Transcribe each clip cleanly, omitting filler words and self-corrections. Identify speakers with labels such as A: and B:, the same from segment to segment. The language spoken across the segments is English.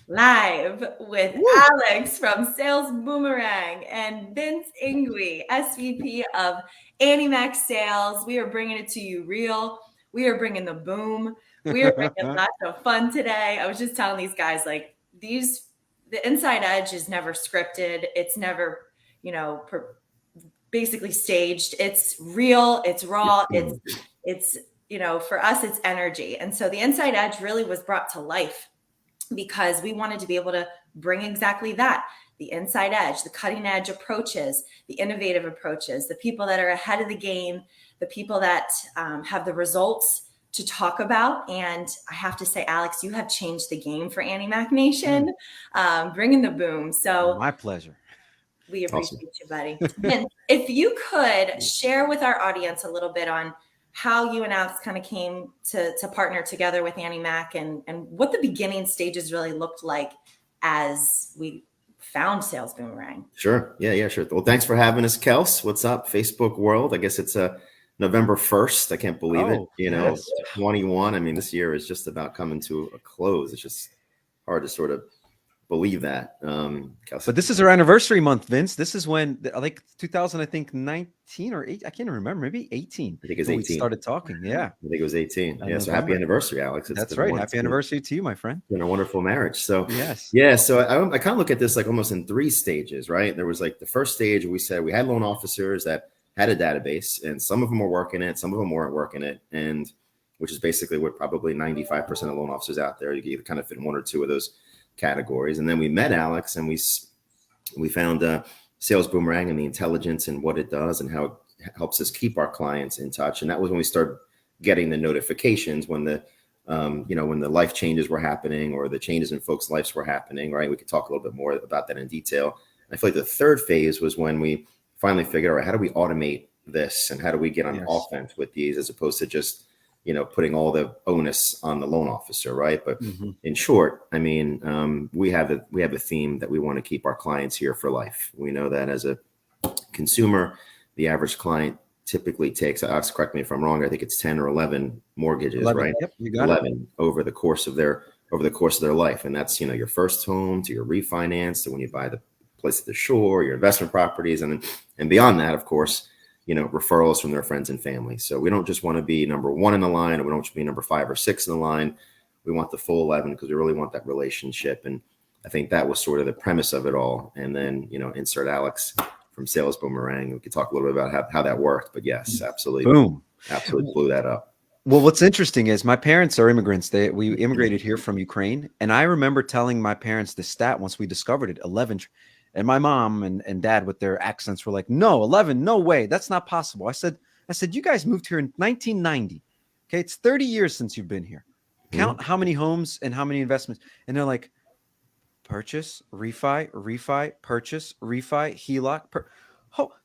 A: live with
B: Woo!
A: Alex from Sales Boomerang and Vince Ingui, SVP of Annie Mac Sales. We are bringing it to you real. We are bringing the boom. We are bringing lots of fun today. I was just telling these guys, like, the Inside Edge is never scripted. It's never, you know, basically staged. It's real. It's raw. It's for us, it's energy. And so the Inside Edge really was brought to life because we wanted to be able to bring exactly that, the inside edge, the cutting edge approaches, the innovative approaches, the people that are ahead of the game, the people that have the results to talk about. And I have to say, Alex, you have changed the game for Annie Mac Nation, bringing the boom. So
B: My pleasure.
A: we
C: Awesome.
A: appreciate you, buddy. And if you could share with our audience a little bit on how you and Alex kind of came to partner together with Annie Mac and what the beginning stages really looked like as we found Sales Boomerang.
C: Sure. Yeah, sure. Well, thanks for having us, Kels. What's up, Facebook world? I guess it's November 1st. I can't believe it.
B: Oh, yes.
C: 21. I mean, this year is just about coming to a close. It's just hard to sort of believe that. Kels.
B: But this is our anniversary month, Vince. This is when, like 2000, I think 19 or 8. I can't remember. Maybe 18.
C: I think it's
B: when
C: 18.
B: We started talking. Yeah.
C: I think it was 18. Yeah. So
B: November.
C: happy anniversary, Alex.
B: That's right. Happy anniversary to you, my friend.
C: Been a wonderful marriage. So
B: yes.
C: Yeah. So I kind of look at this like almost in 3 stages, right? There was like the first stage we said we had loan officers that had a database, and some of them were working it, some of them weren't working it, and which is basically what probably 95% of loan officers out there. You can kind of fit in 1 or 2 of those categories. And then we met Alex, and we found Sales Boomerang and the intelligence and what it does and how it helps us keep our clients in touch. And that was when we started getting the notifications when the when the life changes were happening or the changes in folks' lives were happening, right? We could talk a little bit more about that in detail. I feel like the third phase was when we finally figured out, how do we automate this and how do we get on offense with these as opposed to just putting all the onus on the loan officer, right? But in short, I mean, we have a theme that we want to keep our clients here for life. We know that as a consumer, the average client typically takes, Alex, correct me if I'm wrong, I think it's 10 or 11 mortgages,
B: 11,
C: right?
B: Yep, you got
C: 11
B: it.
C: over the course of their life. And that's, your first home to your refinance to when you buy the place at the shore, your investment properties, and beyond that, of course, referrals from their friends and family. So we don't just want to be number 1 in the line, or we don't just be number 5 or 6 in the line. We want the full 11 because we really want that relationship. And I think that was sort of the premise of it all. And then, insert Alex from Sales Boomerang. We could talk a little bit about how that worked. But yes, absolutely.
B: Boom.
C: Absolutely blew that up.
B: Well, what's interesting is my parents are immigrants. We immigrated here from Ukraine. And I remember telling my parents the stat once we discovered it, 11. And my mom and dad with their accents were like, no, 11, no way. That's not possible. I said, you guys moved here in 1990. Okay. It's 30 years since you've been here. Count how many homes and how many investments. And they're like, purchase, refi, purchase, refi, HELOC.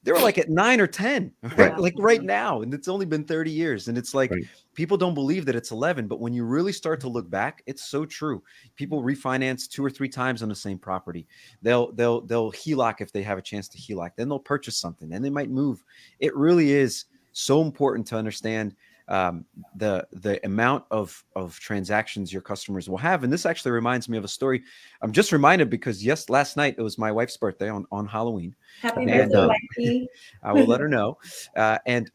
B: They were like at 9 or 10, right? Like right now. And it's only been 30 years. And it's like, people don't believe that it's 11, but when you really start to look back, it's so true. People refinance 2 or 3 times on the same property. They'll HELOC if they have a chance to HELOC. Then they'll purchase something. Then they might move. It really is so important to understand the amount of transactions your customers will have. And this actually reminds me of a story. I'm just reminded because last night it was my wife's birthday on Halloween.
A: Happy birthday, wifey.
B: I will let her know. And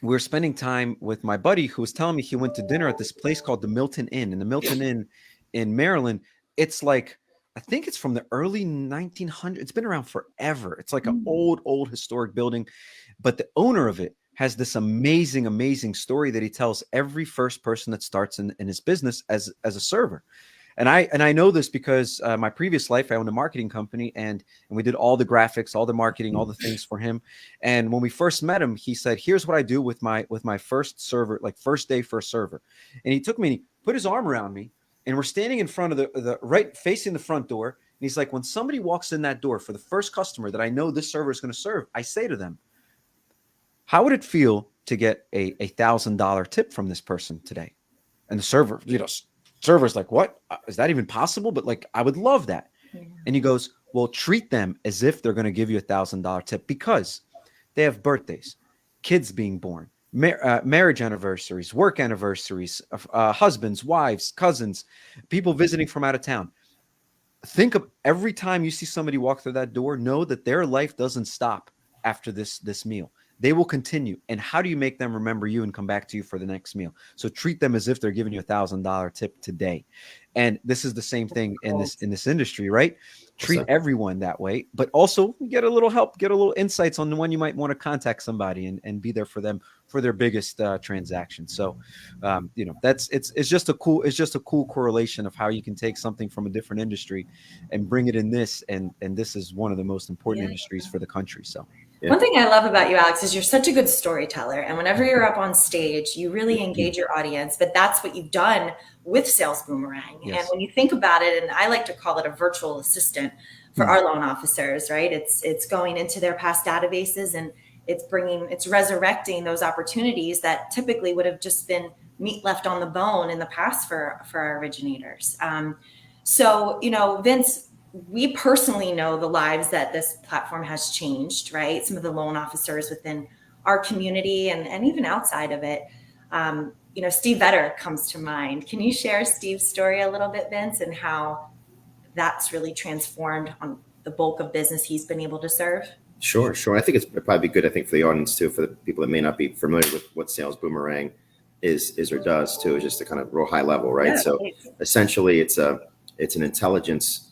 B: we were spending time with my buddy who was telling me he went to dinner at this place called the Milton Inn. And the Milton Inn in Maryland, it's like, I think it's from the early 1900s. It's been around forever. It's like an old historic building, but the owner of it has this amazing story that he tells every first person that starts in his business as a server. And I know this because my previous life, I owned a marketing company and we did all the graphics, all the marketing, all the things for him. And when we first met him, he said, here's what I do with my first server, like first day first server. And he took me and he put his arm around me and we're standing in front of the right facing the front door. And he's like, when somebody walks in that door for the first customer that I know this server is going to serve, I say to them, how would it feel to get a $1,000 tip from this person today? And the server's like, what? Is that even possible? But like, I would love that. Yeah. And he goes, well, treat them as if they're going to give you $1,000 tip because they have birthdays, kids being born, marriage anniversaries, work anniversaries, husbands, wives, cousins, people visiting from out of town. think of every time you see somebody walk through that door, know that their life doesn't stop after this meal. They will continue. And how do you make them remember you and come back to you for the next meal? So treat them as if they're giving you $1,000 tip today. And this is the same thing in this industry, right? Treat
C: So,
B: everyone that way, but also get a little help, get a little insights on when you might want to contact somebody and be there for them for their biggest transaction. So, it's just a cool correlation of how you can take something from a different industry and bring it in this, and this is one of the most important
A: Yeah.
B: industries for the country. So,
C: yeah.
A: One thing I love about you, Alex, is you're such a good storyteller. And whenever you're up on stage, you really engage your audience. But that's what you've done with Sales Boomerang. And
B: yes.
A: when you think about it, and I like to call it a virtual assistant for our loan officers, right? It's going into their past databases, and it's resurrecting those opportunities that typically would have just been meat left on the bone in the past for our originators. So, Vince, we personally know the lives that this platform has changed, right? Some of the loan officers within our community and even outside of it. Steve Vetter comes to mind. Can you share Steve's story a little bit, Vince, and how that's really transformed on the bulk of business he's been able to serve?
C: Sure, sure. I think it'd probably be good, I think, for the audience too, for the people that may not be familiar with what Sales Boomerang is or does too, is just a kind of real high level, right?
A: Yeah,
C: So
A: please.
C: essentially it's an intelligence,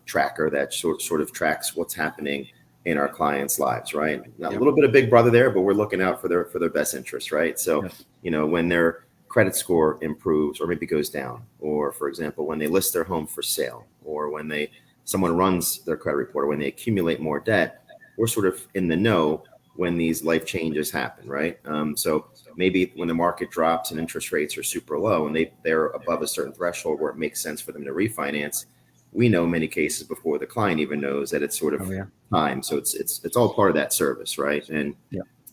C: tracker that sort of tracks what's happening in our clients' lives, right? Now, a little bit of Big Brother there, but we're looking out for their best interest, right? So,
B: Yes.
C: when their credit score improves or maybe goes down, or for example, when they list their home for sale, or when someone runs their credit report, or when they accumulate more debt, we're sort of in the know when these life changes happen, right? So maybe when the market drops and interest rates are super low and they're above a certain threshold where it makes sense for them to refinance, we know many cases before the client even knows that it's sort of time. So it's all part of that service, right? And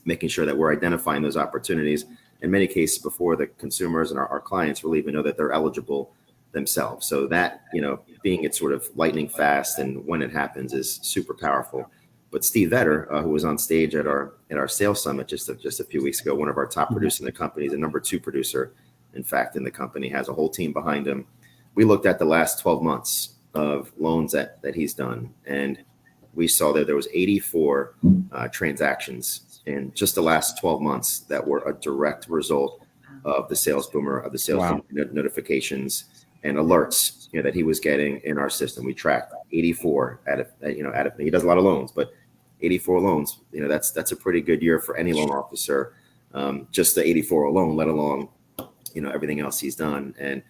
C: making sure that we're identifying those opportunities in many cases before the consumers and our clients will even know that they're eligible themselves. So that, being it sort of lightning fast and when it happens is super powerful. But Steve Vetter, who was on stage at our sales summit just a few weeks ago, one of our top producers in the company, the number 2 producer, in fact, in the company, has a whole team behind him. We looked at the last 12 months of loans that he's done, and we saw that there was 84 transactions in just the last 12 months that were a direct result of the Sales Boomer, notifications and alerts, that he was getting in our system. We tracked 84 out of he does a lot of loans, but 84 loans, that's a pretty good year for any loan officer. Just the 84 alone, let alone, everything else he's done. And,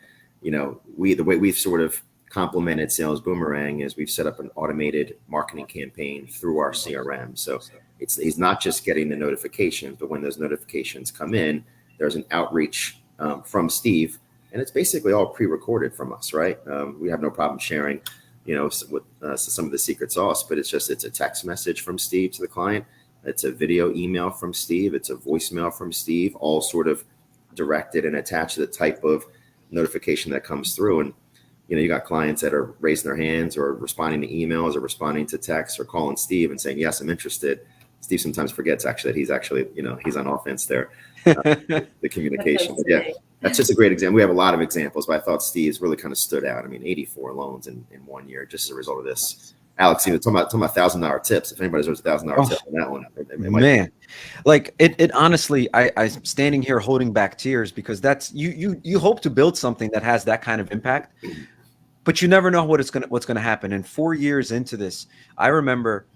C: the way we've sort of complemented Sales Boomerang is we've set up an automated marketing campaign through our CRM. So he's not just getting the notifications, but when those notifications come in, there's an outreach from Steve, and it's basically all pre-recorded from us, right? We have no problem sharing, some of the secret sauce, but it's a text message from Steve to the client. It's a video email from Steve. It's a voicemail from Steve, all sort of directed and attached to the type of notification that comes through. And, you got clients that are raising their hands or responding to emails or responding to texts or calling Steve and saying, yes, I'm interested. Steve sometimes forgets actually that he's actually, he's on offense there, the communication. But yeah, that's just a great example. We have a lot of examples, but I thought Steve's really kind of stood out. I mean, 84 loans in 1 year, just as a result of this. Alex, talking about $1,000 tips. If anybody deserves $1,000 tip on that one,
B: man, like it honestly, I'm standing here holding back tears because that's you hope to build something that has that kind of impact, but you never know what's gonna happen. And 4 years into this, I remember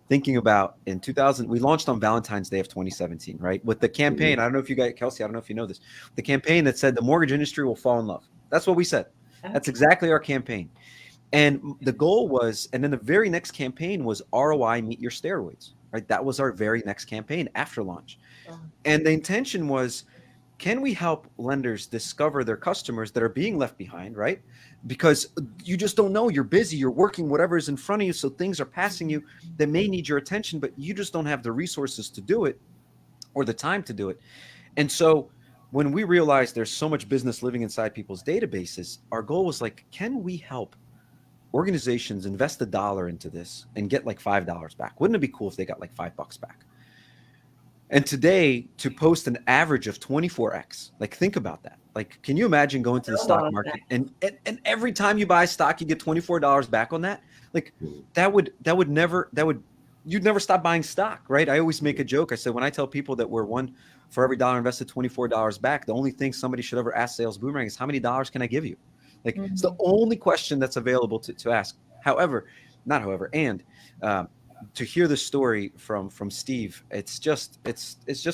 B: thinking about in 2000, we launched on Valentine's Day of 2017, right? With the campaign. I don't know if you guys, Kelsey, I don't know if you know this, the campaign that said the mortgage industry will fall in love. That's what we said. Okay. That's exactly our campaign. And the goal was, and then the very next campaign was ROI meet your steroids, right? That was our very next campaign after launch. And the intention was, can we help lenders discover their customers that are being left behind, right? Because you just don't know. You're busy, you're working, whatever is in front of you. So things are passing you that may need your attention, but you just don't have the resources to do it or the time to do it. And so when we realized there's so much business living inside people's databases, our goal was like, can we help organizations invest $1 into this and get like $5 back? Wouldn't it be cool if they got like $5 back? And today, to post an average of 24x, like think about that. Like, can you imagine going to the
A: So
B: stock
A: well said.
B: market and every time you buy stock, you get $24 back on that? Like that would you'd never stop buying stock, right? I always make a joke. I said when I tell people that we're one for every dollar invested, $24 back, the only thing somebody should ever ask Sales Boomerang is how many dollars can I give you? Like it's the
A: Mhm.
B: only question that's available to ask. However, not however, and um, to hear the story from Steve, it's just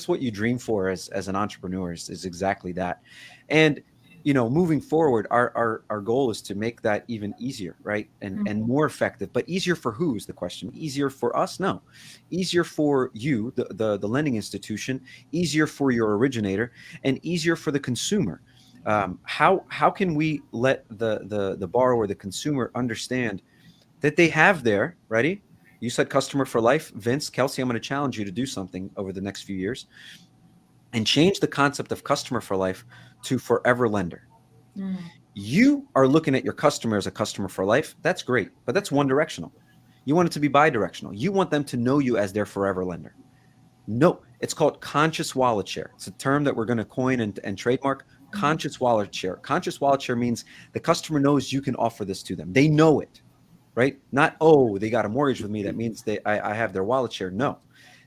B: what you dream for as an entrepreneur is exactly that. And moving forward, our goal is to make that even easier, right? And
A: Mhm.
B: more effective. But easier for who is the question? Easier for us? No. Easier for you, the lending institution, easier for your originator, and easier for the consumer. How can we let the borrower, the consumer, understand that they have there, ready? You said customer for life. Vince, Kelsey, I'm going to challenge you to do something over the next few years and change the concept of customer for life to forever lender.
A: Mm.
B: You are looking at your customer as a customer for life. That's great, but that's one directional. You want it to be bi-directional. You want them to know you as their forever lender. No, it's called conscious wallet share. It's a term that we're going to coin and trademark.
A: Mhm.
B: Conscious wallet share. Conscious wallet share means the customer knows you can offer this to them. They know it, right? Not, oh, they got a mortgage with me. That means I have their wallet share. No,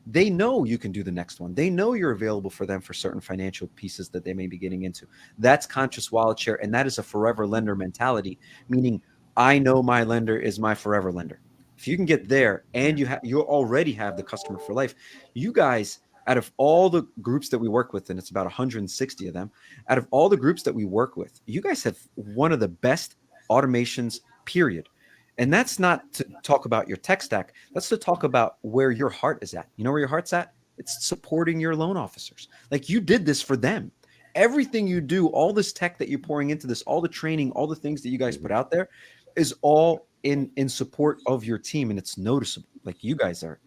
B: they know you can do the next one. They know you're available for them for certain financial pieces that they may be getting into. That's conscious wallet share. And that is a forever lender mentality, meaning I know my lender is my forever lender. If you can get there and you already have the customer for life, you guys, out of all the groups that we work with, and it's about 160 of them, out of all the groups that we work with, you guys have one of the best automations, period. And that's not to talk about your tech stack. That's to talk about where your heart is at. You know where your heart's at? It's supporting your loan officers. Like you did this for them. Everything you do, all this tech that you're pouring into this, all the training, all the things that you guys put out there is all in support of your team, and it's noticeable. Like you guys are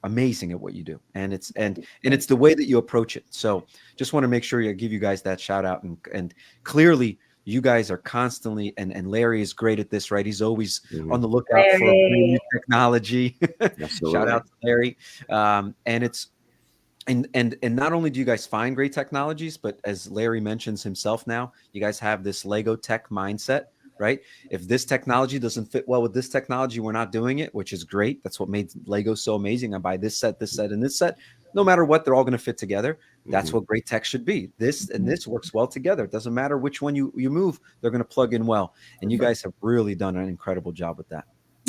B: amazing at what you do, and it's the way that you approach it. So just want to make sure I give you guys that shout out, and clearly you guys are constantly, and Larry is great at this, right? He's always on
C: Mhm.
B: the lookout for brand
A: Very.
B: new technology. Shout
C: Absolutely.
B: out to Larry. And it's and not only do you guys find great technologies, but as Larry mentions himself now, you guys have this Lego tech mindset, right? If this technology doesn't fit well with this technology, we're not doing it, which is great. That's what made Lego so amazing. I buy this set, and this set. No matter what, they're all going to fit together. That's
C: Hmm.
B: what great tech should be. This and this works well together. It doesn't matter which one you move, they're going to plug in well. And you guys have really done an incredible job with that.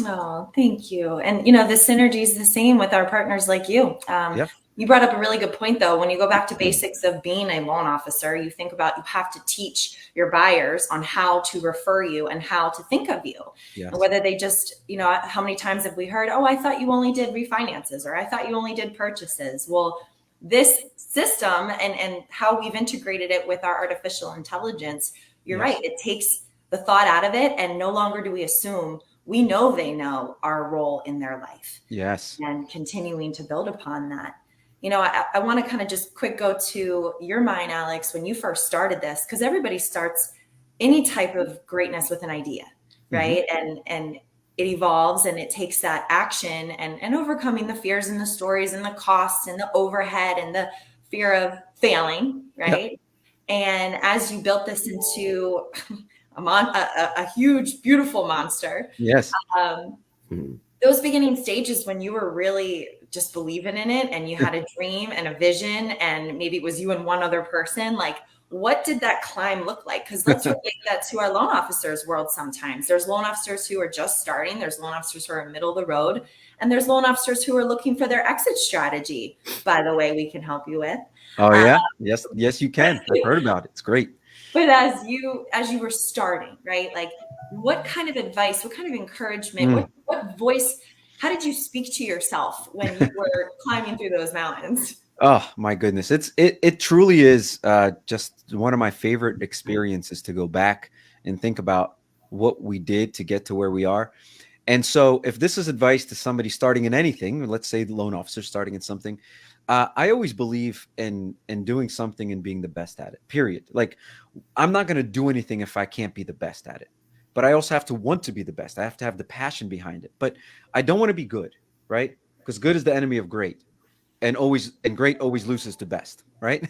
A: Oh, thank you. And the synergy is the same with our partners like you.
B: Yeah.
A: You brought up a really good point, though. When you go back to basics of being a loan officer, you think about you have to teach your buyers on how to refer you and how to think of you, and
B: Yes.
A: whether they just, how many times have we heard, "Oh, I thought you only did refinances," or "I thought you only did purchases." Well, this system and how we've integrated it with our artificial intelligence, you're right.
B: Yes.
A: It takes the thought out of it, and no longer do we assume. We know they know our role in their life,
B: Yes.
A: and continuing to build upon that. I want to kind of just quick go to your mind, Alex, when you first started this, because everybody starts any type of greatness with an idea,
B: Hmm.
A: right? And it evolves and it takes that action and overcoming the fears and the stories and the costs and the overhead and the fear of failing,
B: Yep.
A: right? And as you built this into a huge, beautiful monster,
B: Yes.
A: um,
C: Hmm.
A: those beginning stages when you were really just believing in it and you had a dream and a vision, and maybe it was you and one other person, like what did that climb look like? Because let's relate that to our loan officers world. Sometimes there's loan officers who are just starting, there's loan officers who are middle of the road, and there's loan officers who are looking for their exit strategy, by the way, we can help you with.
B: Oh
A: uh,
B: yeah. Yes. Yes, you can. I've heard about it. It's great.
A: but as you were starting, right? Like what kind of advice, what kind of encouragement,
B: Mm.
A: what voice, how did you speak to yourself when you were climbing through those mountains?
B: Oh my goodness. It truly is just one of my favorite experiences to go back and think about what we did to get to where we are. And so if this is advice to somebody starting in anything, let's say the loan officer starting in something, I always believe in doing something and being the best at it. Period. Like I'm not going to do anything if I can't be the best at it. But I also have to want to be the best. I have to have the passion behind it. But I don't want to be good, right? Because good is the enemy of great. and great always loses to best, right?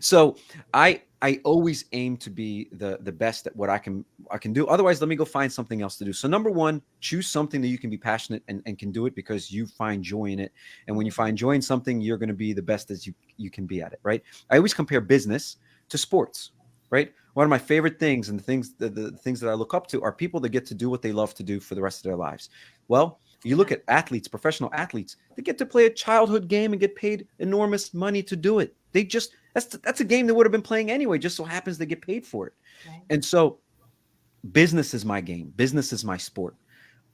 B: So I always aim to be the best at what I can do. Otherwise, let me go find something else to do. So number one, choose something that you can be passionate and can do it because you find joy in it. And when you find joy in something, you're going to be the best as you can be at it, right? I always compare business to sports, right? One of my favorite things and the things that I look up to are people that get to do what they love to do for the rest of their lives. Well, you look at athletes, professional athletes, they get to play a childhood game and get paid enormous money to do it. They just that's a game they would have been playing anyway. Just so happens they get paid for it.
A: Right.
B: And so business is my game. Business is my sport.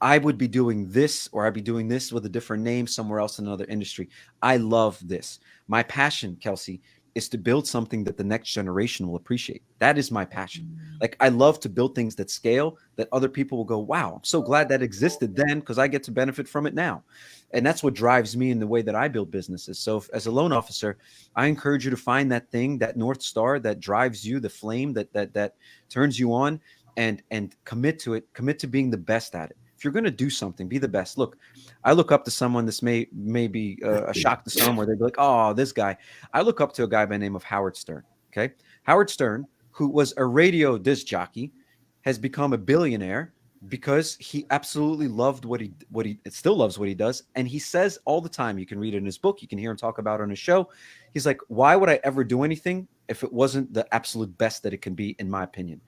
B: I would be doing this or I'd be doing this with a different name somewhere else in another industry. I love this. My passion, Kelsey, is to build something that the next generation will appreciate. That is my passion. Like I love to build things that scale that other people will go, wow, I'm so glad that existed then because I get to benefit from it now. And that's what drives me in the way that I build businesses. So as a loan officer, I encourage you to find that thing, that North Star that drives you, the flame that turns you on and commit to it, commit to being the best at it. If you're going to do something, be the best. Look, I look up to someone. This may be a shock to some, where they'd be like, "Oh, this guy." I look up to a guy by the name of Howard Stern. Okay, Howard Stern, who was a radio disc jockey, has become a billionaire because he absolutely loved what he still loves what he does, and he says all the time. You can read it in his book. You can hear him talk about it on his show. He's like, "Why would I ever do anything if it wasn't the absolute best that it can be, in my opinion?"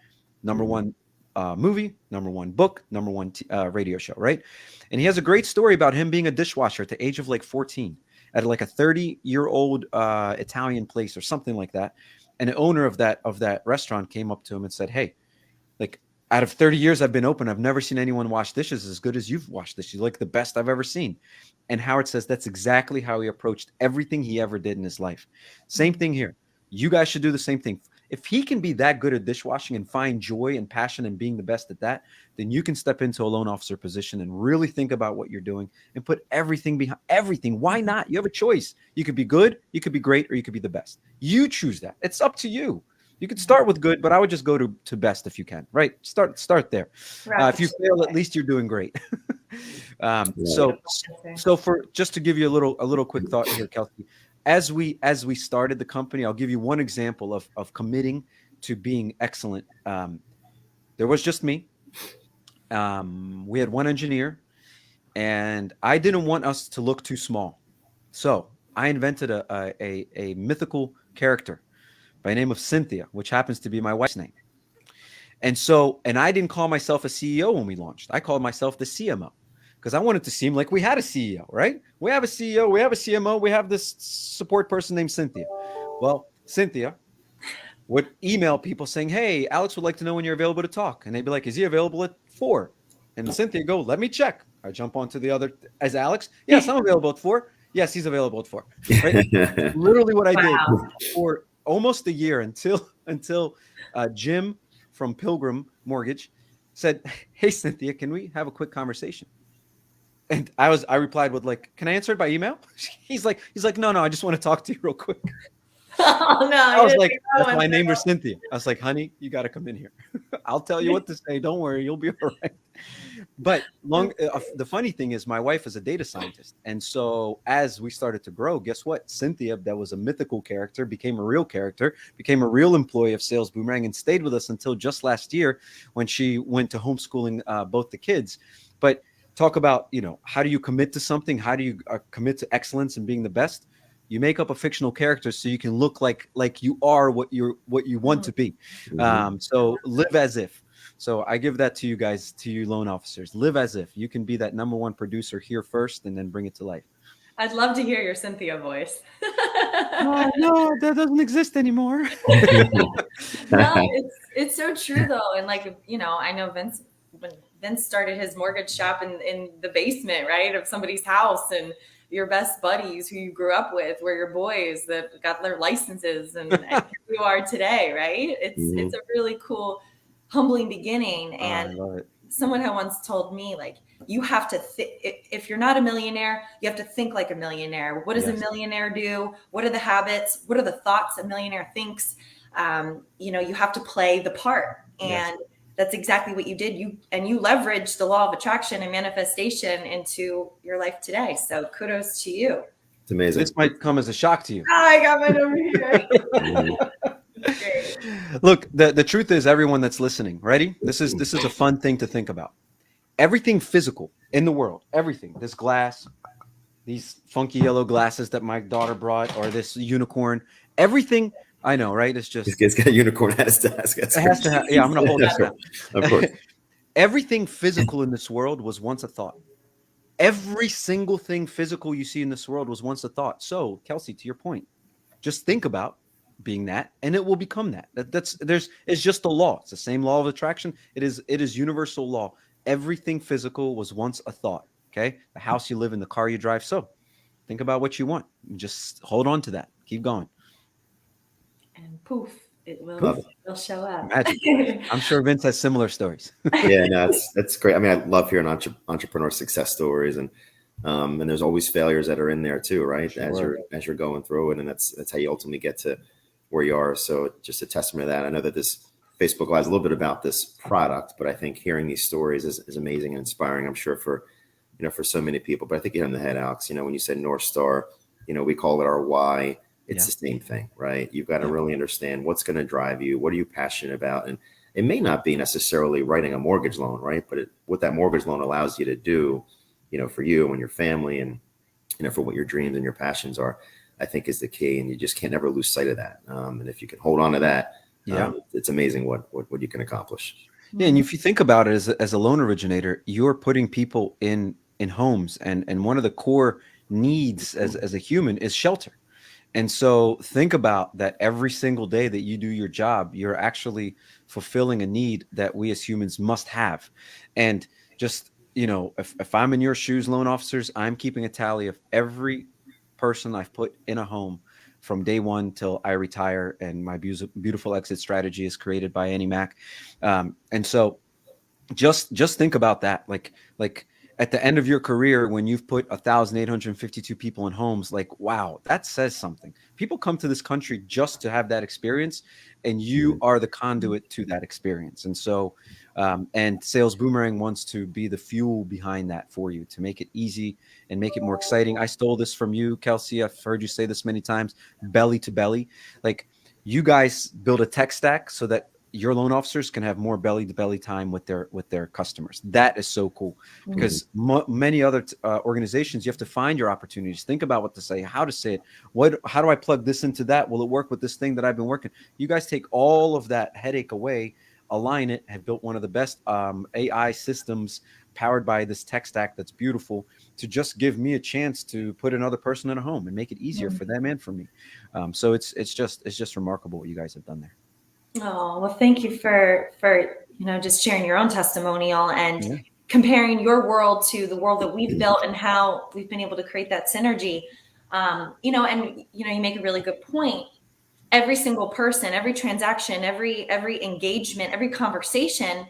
B: Number one movie, number one book, number one radio show, right? And he has a great story about him being a dishwasher at the age of like 14 at like a 30-year-old Italian place or something like that. And the owner of that restaurant came up to him and said, "Hey, like out of 30 years I've been open, I've never seen anyone wash dishes as good as you've washed dishes. You're like the best I've ever seen." And Howard says that's exactly how he approached everything he ever did in his life. Same thing here. You guys should do the same thing. If he can be that good at dishwashing and find joy and passion and being the best at that, then you can step into a loan officer position and really think about what you're doing and put everything behind everything. Why not? You have a choice. You could be good, you could be great, or you could be the best. You choose that. It's up to you. You could start with good, but I would just go to best if you can, right? Start there. If you fail, at least you're doing great. So for just to give you a little quick thought here, Kelsey, as we started the company, I'll give you one example of committing to being excellent. There was just me. We had one engineer, and I didn't want us to look too small. So I invented a mythical character by the name of Cynthia, which happens to be my wife's name. And I didn't call myself a CEO when we launched. I called myself the CMO because I wanted to seem like we had a CEO, right? We have a CEO, we have a CMO, we have this support person named Cynthia. Well, Cynthia would email people saying, "Hey, Alex would like to know when you're available to talk." And they'd be like, "Is he available at 4?" And Cynthia go, "Let me check." I jump onto the other as Alex. "Yes, I'm available at 4. Yes, he's available at 4. Right? Literally what I did for almost a year until Jim from Pilgrim Mortgage said, "Hey, Cynthia, can we have a quick conversation?" And I replied with like, "Can I answer it by email?" He's like, "No, I just want to talk to you real quick."
A: Oh no!
B: I was like, that's why I named her Cynthia. I was like, "Honey, you got to come in here. I'll tell you what to say. Don't worry, you'll be all right." But the funny thing is, my wife is a data scientist, and so as we started to grow, guess what? Cynthia, that was a mythical character, became a real character, became a real employee of Sales Boomerang, and stayed with us until just last year when she went to homeschooling both the kids. But talk about, how do you commit to something? How do you commit to excellence and being the best? You make up a fictional character so you can look like you are what you want to be. So live as if. So I give that to you guys, to you loan officers. Live as if. You can be that number one producer here first and then bring it to life.
A: I'd love to hear your Cynthia voice.
B: No, that doesn't exist anymore.
A: No, it's so true though. And like, I know when Vince started his mortgage shop in the basement, right, of somebody's house, and your best buddies who you grew up with were your boys that got their licenses, and here you are today, right? It's a really cool, humbling beginning. And
B: I love it.
A: Someone had once told me, like, you have to if you're not a millionaire, you have to think like a millionaire. What does a millionaire do? What are the habits? What are the thoughts a millionaire thinks? You have to play the part. And that's exactly what you did. You leveraged the law of attraction and manifestation into your life today. So kudos to you.
C: It's amazing.
B: This might come as a shock to you.
A: I got mine over here.
B: Look, the truth is, everyone that's listening, ready? This is a fun thing to think about. Everything physical in the world, everything, this glass, these funky yellow glasses that my daughter brought, or this unicorn, everything, I know, right? It's just,
C: It's got a unicorn at his desk.
B: it has to have, yeah, I'm going to hold this now.
C: Of course.
B: Everything physical in this world was once a thought. Every single thing physical you see in this world was once a thought. So, Kelsey, to your point, just think about being that, and it will become that. It's just a law. It's the same law of attraction. It is universal law. Everything physical was once a thought. Okay, the house you live in, the car you drive. So, think about what you want. Just hold on to that. Keep going.
A: And poof, it will show up.
B: Magic. I'm sure Vince has similar stories.
C: Yeah, no, that's great. I mean, I love hearing entrepreneur success stories, and there's always failures that are in there too, right?
B: Sure.
C: As you're going through it, and that's how you ultimately get to where you are. So just a testament to that. I know that this Facebook Live is a little bit about this product, but I think hearing these stories is amazing and inspiring. I'm sure for so many people. But I think you hit on the head, Alex. When you said North Star, we call it our why. It's the same thing, right? You've got to really understand what's going to drive you. What are you passionate about? And it may not be necessarily writing a mortgage loan, right? But what that mortgage loan allows you to do, for you and your family, and for what your dreams and your passions are, I think is the key. And you just can't never lose sight of that. And if you can hold on to that, it's amazing what you can accomplish.
B: Yeah, and if you think about it, as a loan originator, you're putting people in homes, and one of the core needs as a human is shelter. And so think about that every single day that you do your job, you're actually fulfilling a need that we as humans must have. And just, if I'm in your shoes, loan officers, I'm keeping a tally of every person I've put in a home from day one till I retire, and my beautiful exit strategy is created by Annie Mac. And so just think about that. Like at the end of your career, when you've put 1,852 people in homes, like, wow, that says something. People come to this country just to have that experience, and you are the conduit to that experience. And so, and Sales Boomerang wants to be the fuel behind that for you, to make it easy and make it more exciting. I stole this from you, Kelsey. I've heard you say this many times, belly to belly. Like, you guys build a tech stack so that your loan officers can have more belly to belly time with their customers. That is so cool, because many other organizations, you have to find your opportunities, think about what to say, how to say it, how do I plug this into that? Will it work with this thing that I've been working? You guys take all of that headache away, align it, have built one of the best AI systems powered by this tech stack that's beautiful, to just give me a chance to put another person in a home and make it easier for them and for me. So it's just remarkable what you guys have done there.
A: Oh, well, thank you for just sharing your own testimonial and comparing your world to the world that we've built and how we've been able to create that synergy. You make a really good point. Every single person, every transaction, every engagement, every conversation,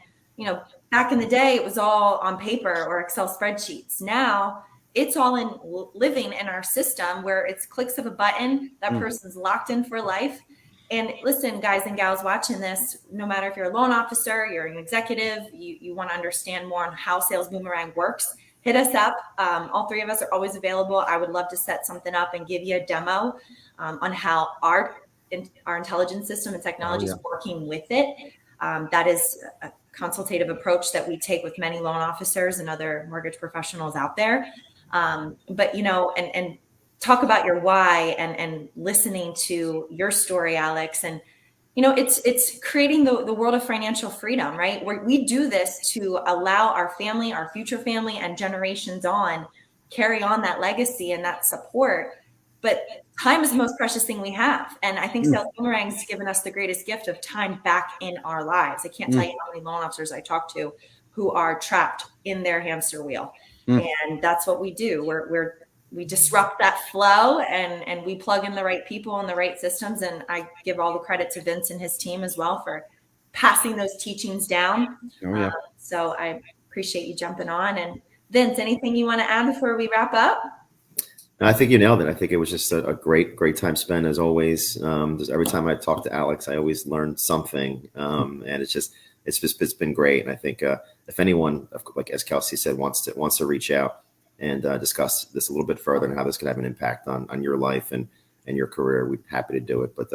A: back in the day, it was all on paper or Excel spreadsheets. Now it's all living in our system, where it's clicks of a button, that person's locked in for life. And listen, guys and gals watching this, no matter if you're a loan officer, you're an executive, you want to understand more on how Sales Boomerang works, hit us up. All three of us are always available. I would love to set something up and give you a demo on how our intelligence system and technology is working with it. That is a consultative approach that we take with many loan officers and other mortgage professionals out there. But and talk about your why and listening to your story, Alex. And, it's creating the world of financial freedom, right? Where we do this to allow our family, our future family, and generations on, carry on that legacy and that support. But time is the most precious thing we have. And I think Sales Boomerang's given us the greatest gift of time back in our lives. I can't tell you how many loan officers I talk to who are trapped in their hamster wheel. And that's what we do. We disrupt that flow and we plug in the right people and the right systems. And I give all the credit to Vince and his team as well for passing those teachings down. So I appreciate you jumping on. And Vince, anything you want to add before we wrap up?
C: I think you nailed it. I think it was just a great time spent, as always. Just every time I talk to Alex, I always learn something. And it's been great. And I think if anyone, like as Kelsey said, wants to reach out and discuss this a little bit further and how this could have an impact on your life and your career. We'd be happy to do it. But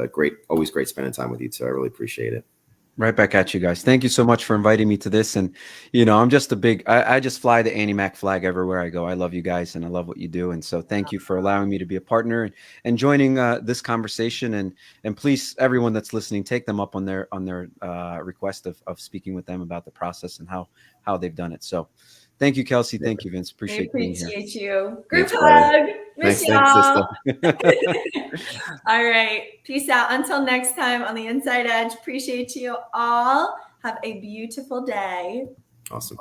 C: always great spending time with you too. I really appreciate it.
B: Right back at you guys. Thank you so much for inviting me to this. And, I'm just I just fly the Annie Mac flag everywhere I go. I love you guys and I love what you do. And so thank you for allowing me to be a partner and joining this conversation. And please, everyone that's listening, take them up on their request of speaking with them about the process and how they've done it. So thank you, Kelsey. Thank you, Vince. Appreciate being here.
A: Appreciate you. Group
C: Thanks, brother.
A: hug. Miss
C: Thanks,
A: y'all.
C: sister.
A: All right. Peace out. Until next time on the Inside Edge. Appreciate you all. Have a beautiful day.
C: Awesome.